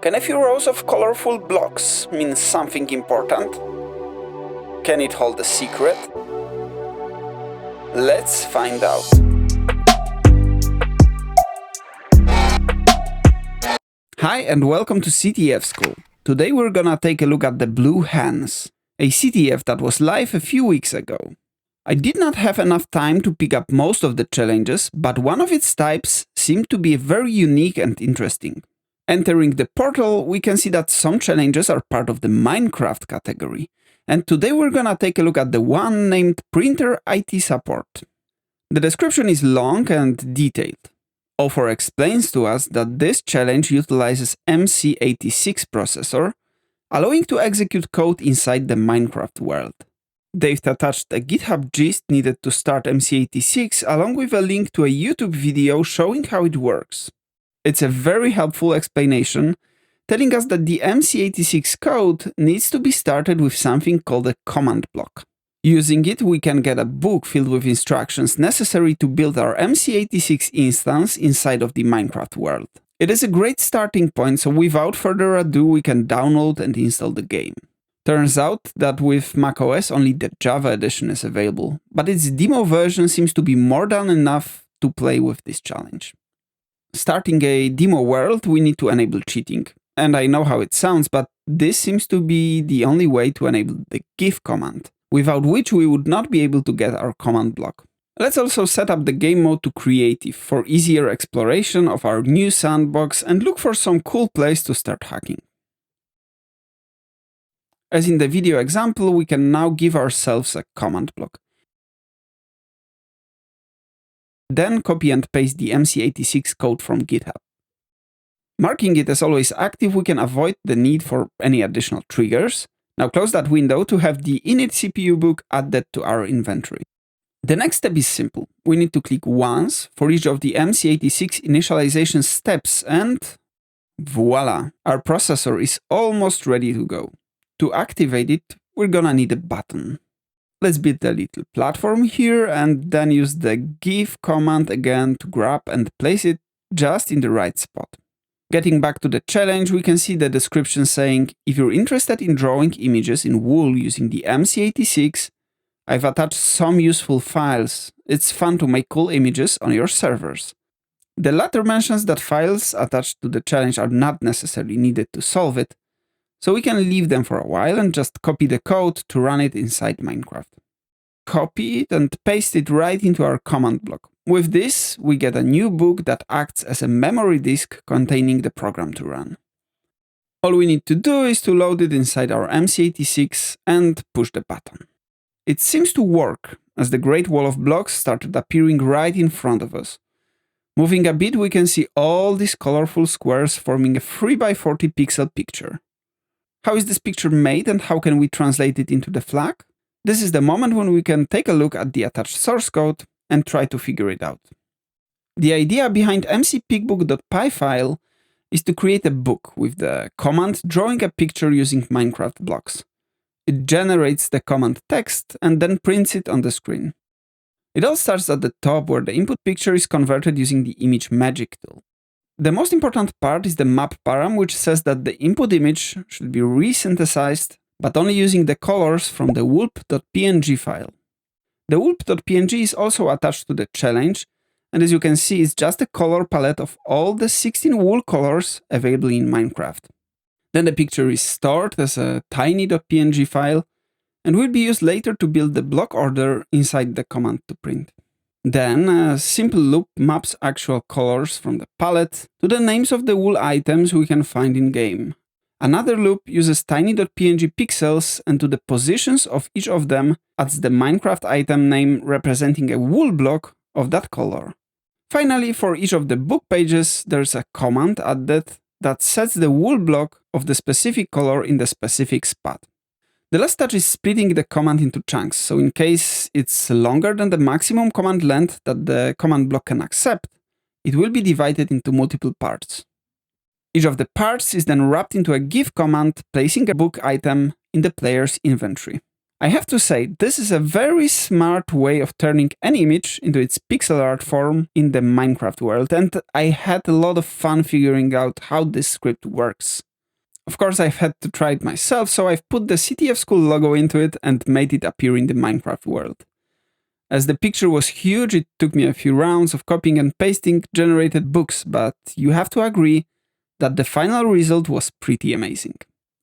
Can a few rows of colorful blocks mean something important? Can it hold a secret? Let's find out. Hi and welcome to CTF School. Today we're gonna take a look at the Blue Hands, a CTF that was live a few weeks ago. I did not have enough time to pick up most of the challenges, but one of its types seemed to be very unique and interesting. Entering the portal, we can see that some challenges are part of the Minecraft category, and today we're gonna take a look at the one named Printer IT Support. The description is long and detailed. Author explains to us that this challenge utilizes MC86 processor, allowing to execute code inside the Minecraft world. They've attached a GitHub gist needed to start MC86 along with a link to a YouTube video showing how it works. It's a very helpful explanation, telling us that the MC86 code needs to be started with something called a command block. Using it, we can get a book filled with instructions necessary to build our MC86 instance inside of the Minecraft world. It is a great starting point, so without further ado, we can download and install the game. Turns out that with macOS only the Java edition is available, but its demo version seems to be more than enough to play with this challenge. Starting a demo world, we need to enable cheating. And I know how it sounds, but this seems to be the only way to enable the give command, without which we would not be able to get our command block. Let's also set up the game mode to creative for easier exploration of our new sandbox and look for some cool place to start hacking. As in the video example, we can now give ourselves a command block. Then copy and paste the MC86 code from GitHub. Marking it as always active, we can avoid the need for any additional triggers. Now close that window to have the init CPU book added to our inventory. The next step is simple. We need to click once for each of the MC86 initialization steps and voila! Our processor is almost ready to go. To activate it, we're gonna need a button. Let's build a little platform here and then use the give command again to grab and place it just in the right spot. Getting back to the challenge, we can see the description saying, if you're interested in drawing images in wool using the MC86, I've attached some useful files. It's fun to make cool images on your servers. The latter mentions that files attached to the challenge are not necessarily needed to solve it, so we can leave them for a while and just copy the code to run it inside Minecraft. Copy it and paste it right into our command block. With this, we get a new book that acts as a memory disk containing the program to run. All we need to do is to load it inside our MC86 and push the button. It seems to work, as the Great Wall of Blocks started appearing right in front of us. Moving a bit, we can see all these colorful squares forming a 3x40 pixel picture. How is this picture made and how can we translate it into the flag? This is the moment when we can take a look at the attached source code and try to figure it out. The idea behind Mcpicbook.py file is to create a book with the command drawing a picture using Minecraft blocks. It generates the command text and then prints it on the screen. It all starts at the top where the input picture is converted using the image magic tool. The most important part is the map param, which says that the input image should be resynthesized, but only using the colors from the wulp.png file. The wulp.png is also attached to the challenge, and as you can see, it's just a color palette of all the 16 wool colors available in Minecraft. Then the picture is stored as a tiny.png file, and will be used later to build the block order inside the command to print. Then, a simple loop maps actual colors from the palette to the names of the wool items we can find in-game. Another loop uses tiny.png pixels and to the positions of each of them adds the Minecraft item name representing a wool block of that color. Finally, for each of the book pages, there's a command added that sets the wool block of the specific color in the specific spot. The last touch is splitting the command into chunks, so in case it's longer than the maximum command length that the command block can accept, it will be divided into multiple parts. Each of the parts is then wrapped into a give command, placing a book item in the player's inventory. I have to say, this is a very smart way of turning an image into its pixel art form in the Minecraft world, and I had a lot of fun figuring out how this script works. Of course, I've had to try it myself, so I've put the CTF school logo into it and made it appear in the Minecraft world. As the picture was huge, it took me a few rounds of copying and pasting generated books, but you have to agree that the final result was pretty amazing.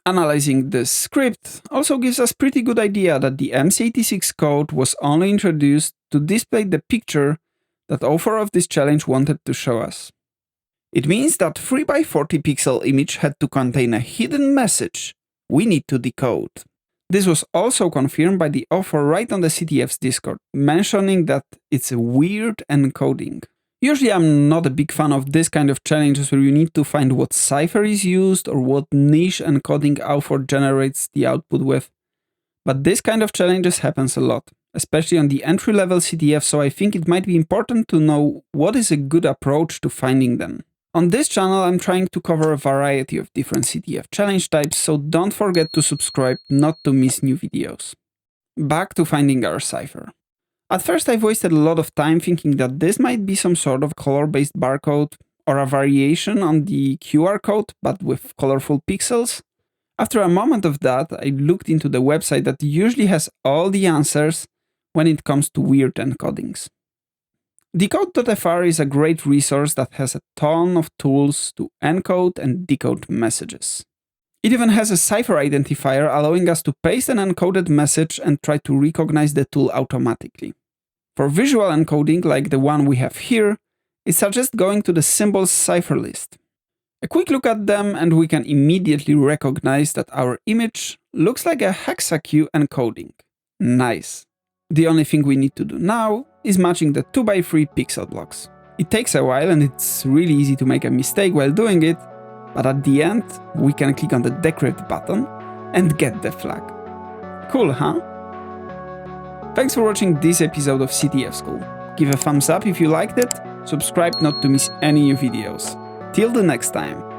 Analyzing this script also gives us pretty good idea that the MC86 code was only introduced to display the picture that author of this challenge wanted to show us. It means that 3x40 pixel image had to contain a hidden message we need to decode. This was also confirmed by the author right on the CTF's Discord, mentioning that it's a weird encoding. Usually I'm not a big fan of this kind of challenges where you need to find what cipher is used or what niche encoding author generates the output with. But this kind of challenges happens a lot, especially on the entry-level CTF, so I think it might be important to know what is a good approach to finding them. On this channel, I'm trying to cover a variety of different CTF challenge types, so don't forget to subscribe not to miss new videos. Back to finding our cipher. At first, I've wasted a lot of time thinking that this might be some sort of color-based barcode or a variation on the QR code, but with colorful pixels. After a moment of that, I looked into the website that usually has all the answers when it comes to weird encodings. Decode.fr is a great resource that has a ton of tools to encode and decode messages. It even has a cipher identifier allowing us to paste an encoded message and try to recognize the tool automatically. For visual encoding, like the one we have here, it suggests going to the symbols cipher list. A quick look at them and we can immediately recognize that our image looks like a hexaq encoding. Nice. The only thing we need to do now is matching the 2x3 pixel blocks. It takes a while and it's really easy to make a mistake while doing it, but at the end we can click on the decrypt button and get the flag. Cool, huh? Thanks for watching this episode of CTF School. Give a thumbs up if you liked it, subscribe not to miss any new videos. Till the next time.